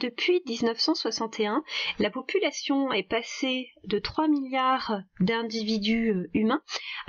depuis 1961, la population est passée de 3 milliards d'individus humains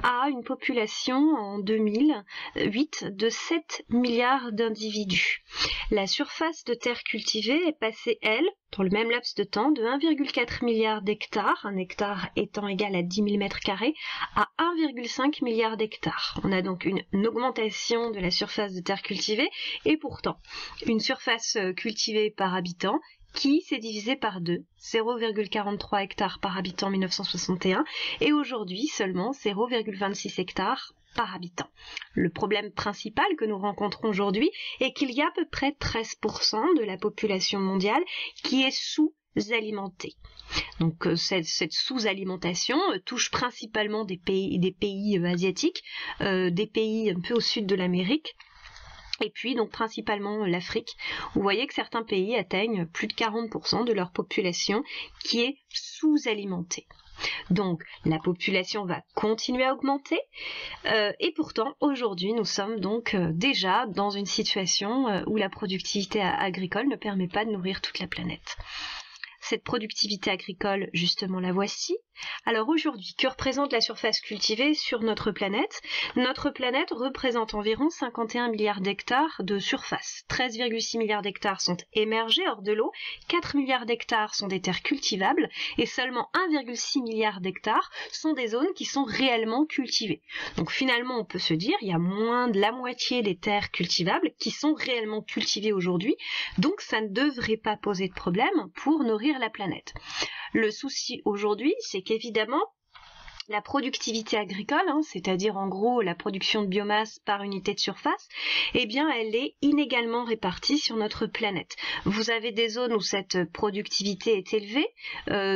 à une population en 2008 de 7 milliards d'individus. La surface de terre cultivée est passée, elle, dans le même laps de temps, de 1,4 milliard d'hectares, un hectare étant égal à 10 000 mètres carrés, à 1,5 milliard d'hectares. On a donc une augmentation de la surface de terre cultivée et pourtant une surface cultivée par habitant qui s'est divisée par 2, 0,43 hectares par habitant en 1961 et aujourd'hui seulement 0,26 hectares par habitant. Le problème principal que nous rencontrons aujourd'hui est qu'il y a à peu près 13% de la population mondiale qui est sous-alimentée. Donc cette sous-alimentation touche principalement des pays asiatiques, des pays un peu au sud de l'Amérique, et puis donc principalement l'Afrique. Vous voyez que certains pays atteignent plus de 40% de leur population qui est sous-alimentée. Donc la population va continuer à augmenter et pourtant aujourd'hui nous sommes donc déjà dans une situation où la productivité agricole ne permet pas de nourrir toute la planète. Cette productivité agricole, justement, la voici. Alors aujourd'hui, que représente la surface cultivée sur notre planète? Notre planète représente environ 51 milliards d'hectares de surface. 13,6 milliards d'hectares sont émergés hors de l'eau, 4 milliards d'hectares sont des terres cultivables et seulement 1,6 milliard d'hectares sont des zones qui sont réellement cultivées. Donc finalement, on peut se dire il y a moins de la moitié des terres cultivables qui sont réellement cultivées aujourd'hui, donc ça ne devrait pas poser de problème pour nourrir la planète. Le souci aujourd'hui, c'est qu'évidemment, la productivité agricole, c'est-à-dire en gros la production de biomasse par unité de surface, eh bien elle est inégalement répartie sur notre planète. Vous avez des zones où cette productivité est élevée,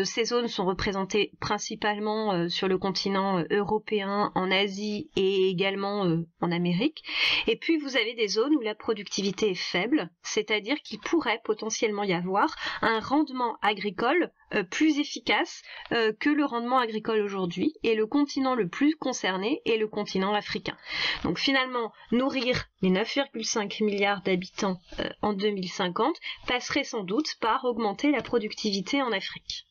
ces zones sont représentées principalement sur le continent européen, en Asie et également en Amérique, et puis vous avez des zones où la productivité est faible, c'est-à-dire qu'il pourrait potentiellement y avoir un rendement agricole plus efficace que le rendement agricole aujourd'hui, et le continent le plus concerné est le continent africain. Donc finalement, nourrir les 9,5 milliards d'habitants en 2050 passerait sans doute par augmenter la productivité en Afrique.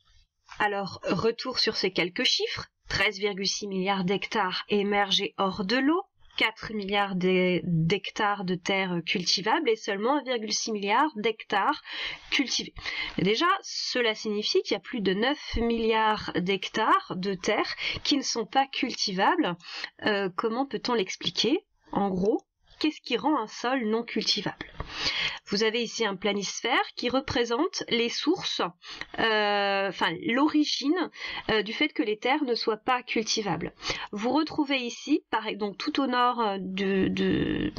Alors, retour sur ces quelques chiffres, 13,6 milliards d'hectares émergés hors de l'eau, 4 milliards d'hectares de terres cultivables et seulement 1,6 milliard d'hectares cultivés. Et déjà, cela signifie qu'il y a plus de 9 milliards d'hectares de terres qui ne sont pas cultivables. Comment peut-on l'expliquer? En gros, qu'est-ce qui rend un sol non cultivable? Vous avez ici un planisphère qui représente les sources, l'origine du fait que les terres ne soient pas cultivables. Vous retrouvez ici, donc tout au nord de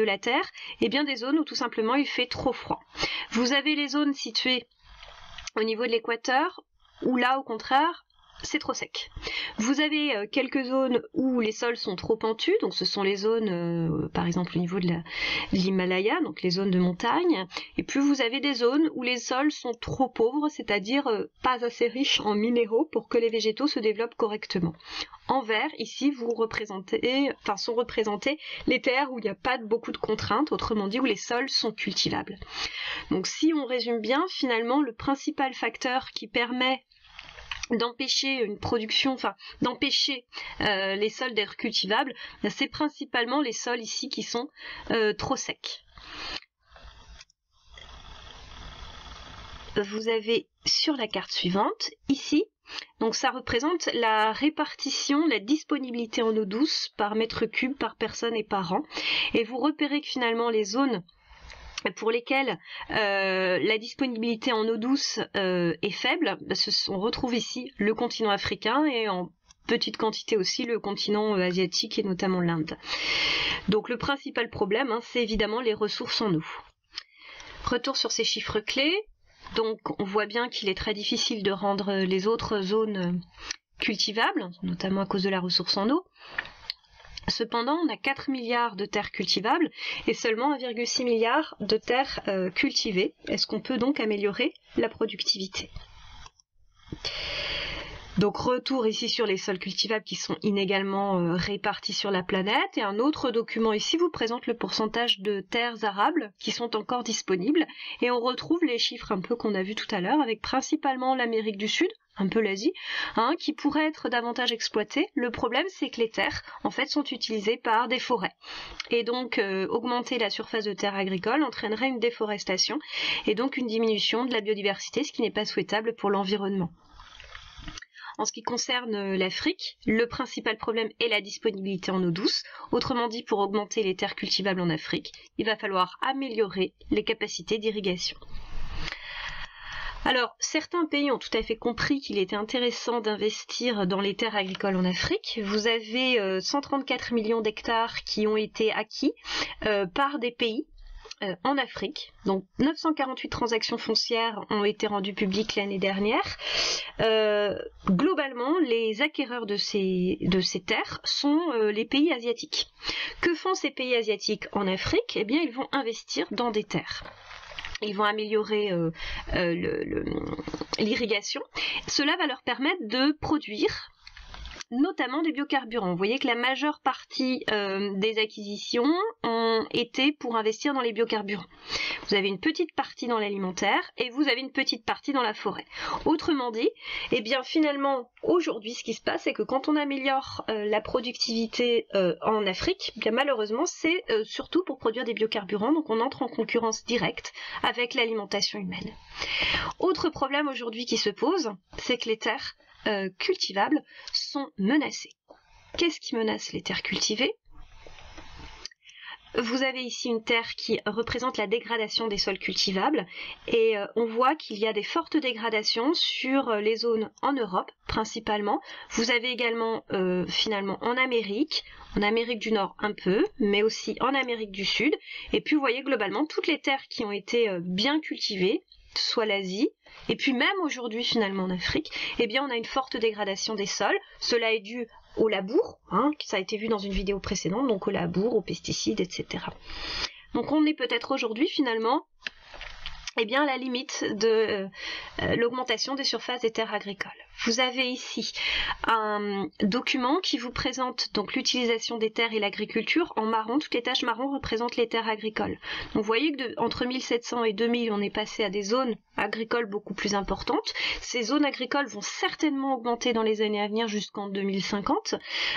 la Terre, eh bien des zones où tout simplement il fait trop froid. Vous avez les zones situées au niveau de l'équateur, où là au contraire, c'est trop sec. Vous avez quelques zones où les sols sont trop pentus, donc ce sont les zones, par exemple au niveau de l'Himalaya, donc les zones de montagne, et puis vous avez des zones où les sols sont trop pauvres, c'est-à-dire pas assez riches en minéraux pour que les végétaux se développent correctement. En vert, ici, sont représentées les terres où il n'y a pas beaucoup de contraintes, autrement dit où les sols sont cultivables. Donc si on résume bien, finalement, le principal facteur qui permet d'empêcher une production, d'empêcher les sols d'être cultivables, c'est principalement les sols ici qui sont trop secs. Vous avez sur la carte suivante, ici, donc ça représente la répartition, la disponibilité en eau douce par mètre cube, par personne et par an. Et vous repérez que finalement les zones pour lesquelles la disponibilité en eau douce est faible, on retrouve ici le continent africain et en petite quantité aussi le continent asiatique et notamment l'Inde. Donc le principal problème, c'est évidemment les ressources en eau. Retour sur ces chiffres clés. Donc on voit bien qu'il est très difficile de rendre les autres zones cultivables, notamment à cause de la ressource en eau. Cependant, on a 4 milliards de terres cultivables et seulement 1,6 milliard de terres cultivées. Est-ce qu'on peut donc améliorer la productivité? Donc retour ici sur les sols cultivables qui sont inégalement répartis sur la planète. Et un autre document ici vous présente le pourcentage de terres arables qui sont encore disponibles. Et on retrouve les chiffres un peu qu'on a vu tout à l'heure, avec principalement l'Amérique du Sud, un peu l'Asie, qui pourrait être davantage exploitée. Le problème, c'est que les terres, en fait, sont utilisées par des forêts. Et donc, augmenter la surface de terre agricole entraînerait une déforestation et donc une diminution de la biodiversité, ce qui n'est pas souhaitable pour l'environnement. En ce qui concerne l'Afrique, le principal problème est la disponibilité en eau douce. Autrement dit, pour augmenter les terres cultivables en Afrique, il va falloir améliorer les capacités d'irrigation. Alors, certains pays ont tout à fait compris qu'il était intéressant d'investir dans les terres agricoles en Afrique. Vous avez 134 millions d'hectares qui ont été acquis par des pays en Afrique. Donc 948 transactions foncières ont été rendues publiques l'année dernière. Globalement, les acquéreurs de ces terres sont les pays asiatiques. Que font ces pays asiatiques en Afrique? Eh bien, ils vont investir dans des terres. Ils vont améliorer l'irrigation. Cela va leur permettre de produire notamment des biocarburants. Vous voyez que la majeure partie des acquisitions ont été pour investir dans les biocarburants. Vous avez une petite partie dans l'alimentaire et vous avez une petite partie dans la forêt. Autrement dit, eh bien finalement, aujourd'hui, ce qui se passe, c'est que quand on améliore la productivité en Afrique, bien malheureusement, c'est surtout pour produire des biocarburants, donc on entre en concurrence directe avec l'alimentation humaine. Autre problème aujourd'hui qui se pose, c'est que les terres cultivables sont menacées. Qu'est-ce qui menace les terres cultivées? Vous avez ici une terre qui représente la dégradation des sols cultivables et on voit qu'il y a des fortes dégradations sur les zones en Europe principalement. Vous avez également finalement en Amérique du Nord un peu, mais aussi en Amérique du Sud. Et puis vous voyez globalement toutes les terres qui ont été bien cultivées, soit l'Asie, et puis même aujourd'hui finalement en Afrique, eh bien on a une forte dégradation des sols. Cela est dû au labour, ça a été vu dans une vidéo précédente, donc au labour, aux pesticides, etc. Donc on est peut-être aujourd'hui finalement eh bien, à la limite de l'augmentation des surfaces des terres agricoles. Vous avez ici un document qui vous présente donc l'utilisation des terres et l'agriculture en marron. Toutes les taches marron représentent les terres agricoles. Donc vous voyez que entre 1700 et 2000, on est passé à des zones agricoles beaucoup plus importantes. Ces zones agricoles vont certainement augmenter dans les années à venir jusqu'en 2050.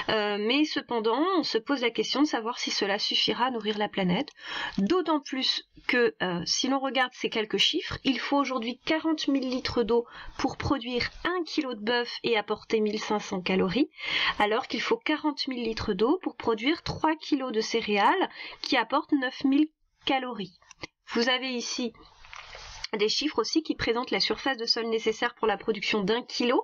Mais cependant, on se pose la question de savoir si cela suffira à nourrir la planète. D'autant plus que si l'on regarde ces quelques chiffres, il faut aujourd'hui 40 000 litres d'eau pour produire 1 kg de bœuf et apporter 1500 calories, alors qu'il faut 40 000 litres d'eau pour produire 3 kg de céréales qui apportent 9000 calories. Vous avez ici des chiffres aussi qui présentent la surface de sol nécessaire pour la production d'1 kilo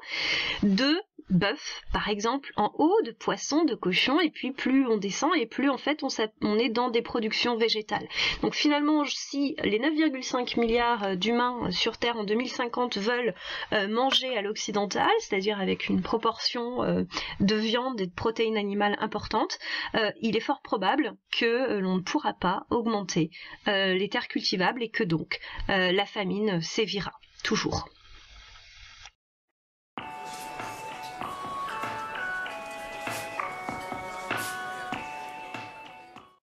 de bœuf, par exemple, en haut, de poisson, de cochon, et puis plus on descend et plus en fait on est dans des productions végétales. Donc finalement, si les 9,5 milliards d'humains sur Terre en 2050 veulent manger à l'occidental, c'est-à-dire avec une proportion de viande et de protéines animales importante, il est fort probable que l'on ne pourra pas augmenter les terres cultivables et que donc la famine sévira toujours.